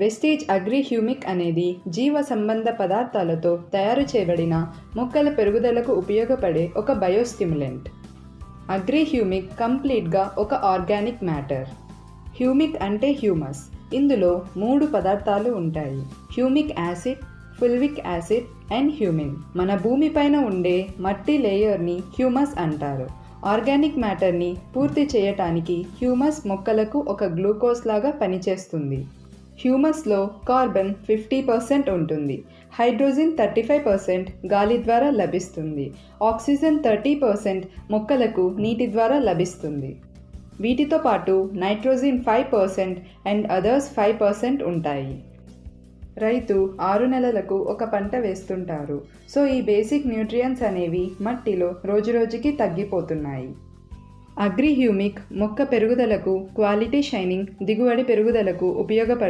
Vestige agri humic అనేది జీవ సంబంధ పదార్థాలతో తయారు చేయబడిన మొక్కల పెరుగుదలకు ఉపయోగపడే ఒక బయోస్టిమ్యులెంట్. అగ్రి హ్యూమిక్ కంప్లీట్గా ఒక ఆర్గానిక్ మ్యాటర్. హ్యూమిక్ అంటే హ్యూమస్. ఇందులో 3 పదార్థాలు ఉంటాయి: humic acid, fulvic acid and humin. మన భూమిపైన ఉండే మట్టి లేయర్ని హ్యూమస్ అంటారు. ఆర్గానిక్ మ్యాటర్ని పూర్తి చేయటానికి హ్యూమస్ మొక్కలకు ఒక గ్లూకోజ్ లాగా పనిచేస్తుంది. హ్యూమస్లో కార్బన్ 50% ఉంటుంది, హైడ్రోజన్ 35% గాలి ద్వారా లభిస్తుంది, ఆక్సిజన్ 30% మొక్కలకు నీటి ద్వారా లభిస్తుంది. వీటితో పాటు నైట్రోజన్ 5% అండ్ అదర్స్ 5% ఉంటాయి. రైతు 6 నెలలకు ఒక పంట వేస్తుంటారు. సో ఈ బేసిక్ న్యూట్రియంట్స్ అనేవి మట్టిలో రోజురోజుకి తగ్గిపోతున్నాయి. అగ్రి హ్యూమిక్ మొక్క పెరుగుదలకు, క్వాలిటీ షైనింగ్, దిగుబడి పెరుగుదలకు ఉపయోగపడుతుంది.